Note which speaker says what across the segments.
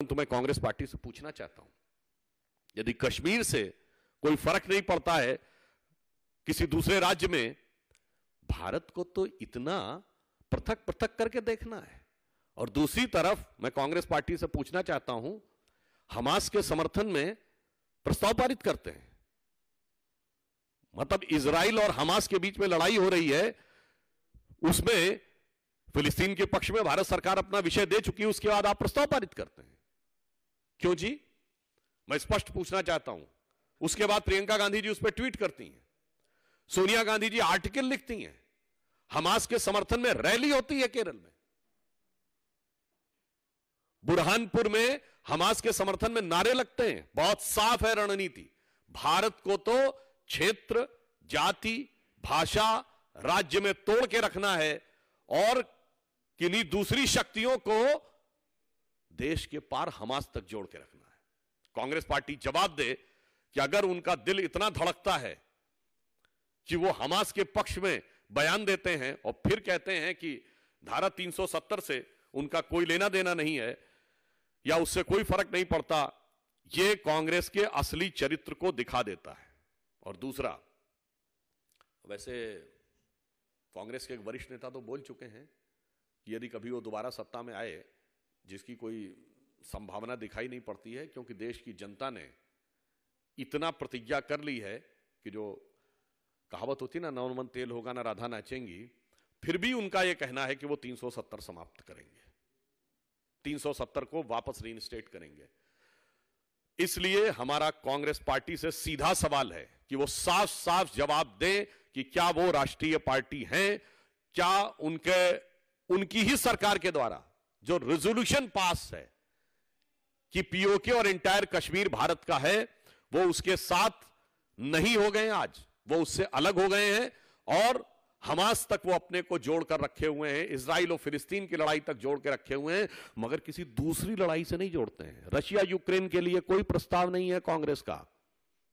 Speaker 1: तो मैं कांग्रेस पार्टी से पूछना चाहता हूं, यदि कश्मीर से कोई फर्क नहीं पड़ता है किसी दूसरे राज्य में, भारत को तो इतना पृथक पृथक करके देखना है। और दूसरी तरफ मैं कांग्रेस पार्टी से पूछना चाहता हूं, हमास के समर्थन में प्रस्ताव पारित करते हैं, मतलब इजराइल और हमास के बीच में लड़ाई हो रही है, उसमें फिलिस्तीन के पक्ष में भारत सरकार अपना विषय दे चुकी है, उसके बाद आप प्रस्ताव पारित करते हैं, क्यों जी? मैं स्पष्ट पूछना चाहता हूं। उसके बाद प्रियंका गांधी जी उस पर ट्वीट करती हैं, सोनिया गांधी जी आर्टिकल लिखती हैं, हमास के समर्थन में रैली होती है केरल में, बुरहानपुर में हमास के समर्थन में नारे लगते हैं। बहुत साफ है रणनीति। भारत को तो क्षेत्र, जाति, भाषा, राज्य में तोड़ के रखना है और किन्हीं दूसरी शक्तियों को देश के पार हमास तक जोड़ के रखना है। कांग्रेस पार्टी जवाब दे कि अगर उनका दिल इतना धड़कता है कि वो हमास के पक्ष में बयान देते हैं और फिर कहते हैं कि धारा 370 से उनका कोई लेना देना नहीं है या उससे कोई फर्क नहीं पड़ता, ये कांग्रेस के असली चरित्र को दिखा देता है। और दूसरा, वैसे कांग्रेस के एक वरिष्ठ नेता तो बोल चुके हैं कि यदि कभी वो दोबारा सत्ता में आए, जिसकी कोई संभावना दिखाई नहीं पड़ती है, क्योंकि देश की जनता ने इतना प्रतिज्ञा कर ली है कि जो कहावत होती ना, नौ मन तेल होगा ना राधा नाचेंगी, फिर भी उनका यह कहना है कि वो 370 समाप्त करेंगे, 370 को वापस रीइंस्टेट करेंगे। इसलिए हमारा कांग्रेस पार्टी से सीधा सवाल है कि वो साफ साफ जवाब दें कि क्या वो राष्ट्रीय पार्टी हैं, क्या उनकी ही सरकार के द्वारा जो रेजोल्यूशन पास है कि पीओके और इंटायर कश्मीर भारत का है, वो उसके साथ नहीं हो गए, आज वो उससे अलग हो गए हैं और हमास तक वो अपने को जोड़कर रखे हुए हैं, इजराइल और फिलिस्तीन की लड़ाई तक जोड़ के रखे हुए हैं, मगर किसी दूसरी लड़ाई से नहीं जोड़ते हैं। रशिया यूक्रेन के लिए कोई प्रस्ताव नहीं है कांग्रेस का।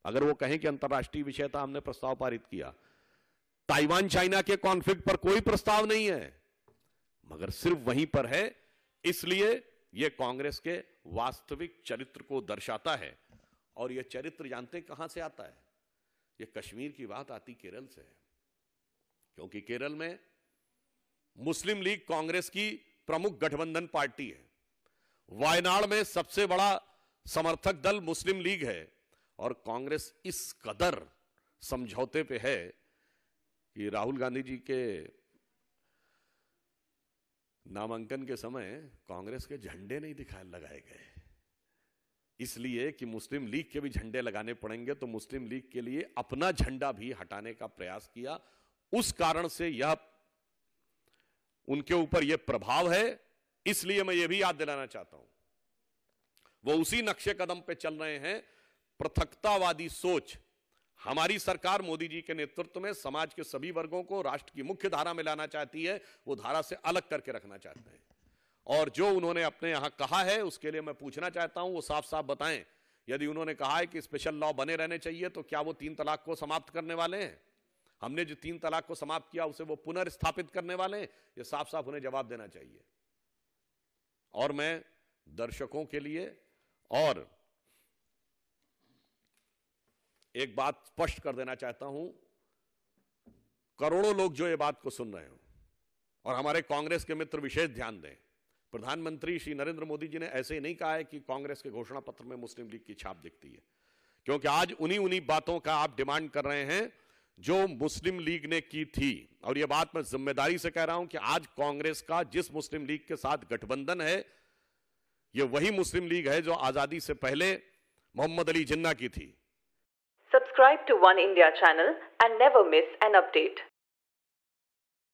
Speaker 1: अगर वो कहें कि अंतर्राष्ट्रीय विषय था, हमने प्रस्ताव पारित किया। ताइवान चाइना के कॉन्फ्लिक्ट पर कोई प्रस्ताव नहीं है, मगर सिर्फ वहीं पर है। इसलिए यह कांग्रेस के वास्तविक चरित्र को दर्शाता है। और यह चरित्र जानते कहां से आता है? यह कश्मीर की बात आती केरल से है, क्योंकि केरल में मुस्लिम लीग कांग्रेस की प्रमुख गठबंधन पार्टी है। वायनाड में सबसे बड़ा समर्थक दल मुस्लिम लीग है और कांग्रेस इस कदर समझौते पे है कि राहुल गांधी जी के नामांकन के समय कांग्रेस के झंडे नहीं लगाए गए, इसलिए कि मुस्लिम लीग के भी झंडे लगाने पड़ेंगे, तो मुस्लिम लीग के लिए अपना झंडा भी हटाने का प्रयास किया। उस कारण से यह उनके ऊपर यह प्रभाव है। इसलिए मैं यह भी याद दिलाना चाहता हूं, वो उसी नक्शे कदम पे चल रहे हैं। पृथकतावादी सोच, हमारी सरकार मोदी जी के नेतृत्व में समाज के सभी वर्गों को राष्ट्र की मुख्य धारा में लाना चाहती है, वो धारा से अलग करके रखना चाहते हैं। और जो उन्होंने अपने यहां कहा है, उसके लिए मैं पूछना चाहता हूं, वो साफ साफ बताएं। यदि उन्होंने कहा है कि स्पेशल लॉ बने रहने चाहिए, तो क्या वो 3 तलाक को समाप्त करने वाले हैं? हमने जो 3 तलाक को समाप्त किया, उसे वो पुनर्स्थापित करने वाले हैं? ये साफ साफ उन्हें जवाब देना चाहिए। और मैं दर्शकों के लिए और एक बात स्पष्ट कर देना चाहता हूं, करोड़ों लोग जो ये बात को सुन रहे हो और हमारे कांग्रेस के मित्र विशेष ध्यान दें, प्रधानमंत्री श्री नरेंद्र मोदी जी ने ऐसे ही नहीं कहा है कि कांग्रेस के घोषणा पत्र में मुस्लिम लीग की छाप दिखती है, क्योंकि आज उन्हीं बातों का आप डिमांड कर रहे हैं जो मुस्लिम लीग ने की थी। और यह बात मैं जिम्मेदारी से कह रहा हूं कि आज कांग्रेस का जिस मुस्लिम लीग के साथ गठबंधन है, यह वही मुस्लिम लीग है जो आजादी से पहले मोहम्मद अली जिन्ना की थी।
Speaker 2: Subscribe to One India channel and never miss an update.